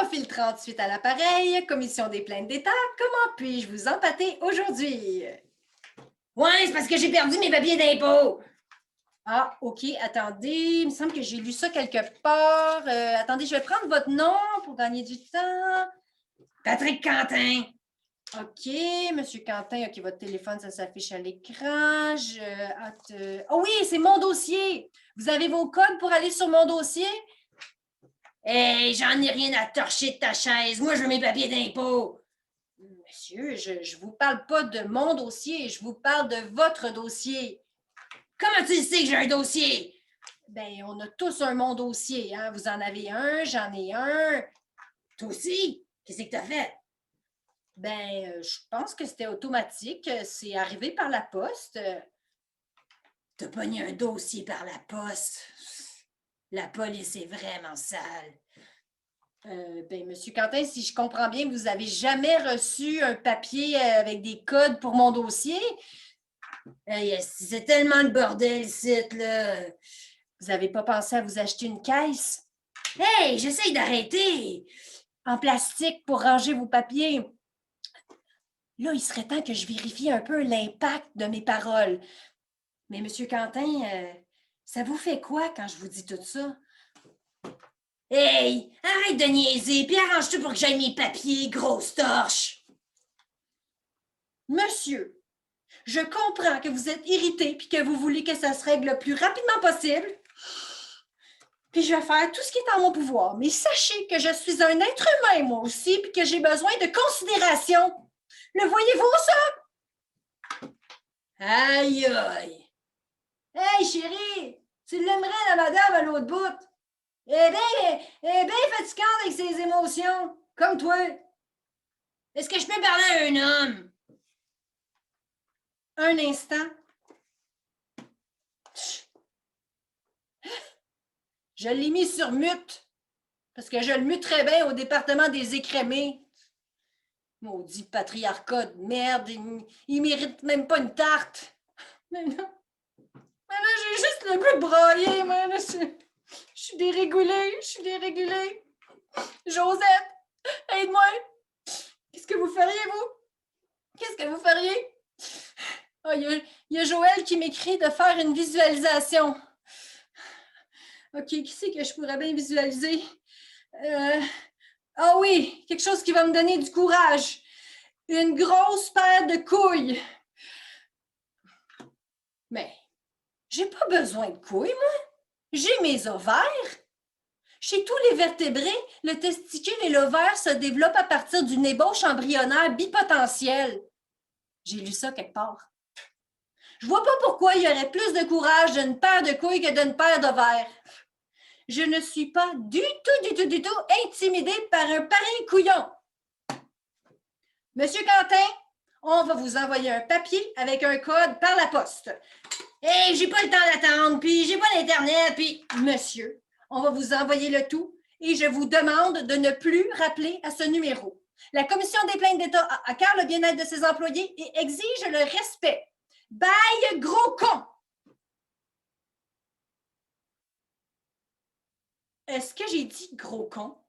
Profil 38 à l'appareil, Commission des plaintes d'État, comment puis-je vous empâter aujourd'hui? Ouais, c'est parce que j'ai perdu mes papiers d'impôt. Ah, OK, attendez, il me semble que j'ai lu ça quelque part. Attendez, je vais prendre votre nom pour gagner du temps. Patrick Quentin. OK, Monsieur Quentin, OK, votre téléphone, ça s'affiche à l'écran. Oh oui, c'est mon dossier. Vous avez vos codes pour aller sur mon dossier? Hey, j'en ai rien à torcher de ta chaise. Moi, je veux mes papiers d'impôt. Monsieur, je vous parle pas de mon dossier, je vous parle de votre dossier. Comment tu sais que j'ai un dossier? Ben, on a tous un mon dossier, hein? Vous en avez un, j'en ai un. Toi aussi? Qu'est-ce que t'as fait? Ben, je pense que c'était automatique. C'est arrivé par la poste. T'as pogné un dossier par la poste. La police est vraiment sale. Ben, Monsieur Quentin, si je comprends bien, vous avez jamais reçu un papier avec des codes pour mon dossier? Hey, c'est tellement le bordel, site, là. Vous n'avez pas pensé à vous acheter une caisse Hey, j'essaye d'arrêter. en plastique pour ranger vos papiers? Là, il serait temps que je vérifie un peu l'impact de mes paroles. Mais Monsieur Quentin, ça vous fait quoi quand je vous dis tout ça? Hey, arrête de niaiser, puis arrange-toi pour que j'aille mes papiers, grosse torche. Monsieur, je comprends que vous êtes irrité puis que vous voulez que ça se règle le plus rapidement possible. Puis je vais faire tout ce qui est en mon pouvoir. Mais sachez que je suis un être humain, moi aussi, puis que j'ai besoin de considération. Le voyez-vous, ça? Aïe, aïe. Hey, chérie, tu l'aimerais, la madame, à l'autre bout. Elle est bien fatigante avec ses émotions, comme toi. Est-ce que je peux parler à un homme? Un instant. Je l'ai mis sur mute, parce que je le muterais bien au département des écrémés. Maudit patriarcat de merde, il mérite même pas une tarte. Mais là, j'ai juste le goût de brailler, moi. Là, je suis dérégulée. Josette, aide-moi. Qu'est-ce que vous feriez, vous? Qu'est-ce que vous feriez? Ah, il y a Joël qui m'écrit de faire une visualisation. OK, qui c'est que je pourrais bien visualiser? Ah oui, quelque chose qui va me donner du courage. Une grosse paire de couilles. Mais j'ai pas besoin de couilles, moi. J'ai mes ovaires. Chez tous les vertébrés, le testicule et l'ovaire se développent à partir d'une ébauche embryonnaire bipotentielle. J'ai lu ça quelque part. Je vois pas pourquoi il y aurait plus de courage d'une paire de couilles que d'une paire d'ovaires. Je ne suis pas du tout intimidée par un pareil couillon. Monsieur Quentin, on va vous envoyer un papier avec un code par la poste. Hey, j'ai pas le temps d'attendre, puis j'ai pas l'Internet, puis... Monsieur, on va vous envoyer le tout et je vous demande de ne plus rappeler à ce numéro. La Commission des plaintes d'État a à cœur le bien-être de ses employés et exige le respect. Bye, gros con! Est-ce que j'ai dit gros con?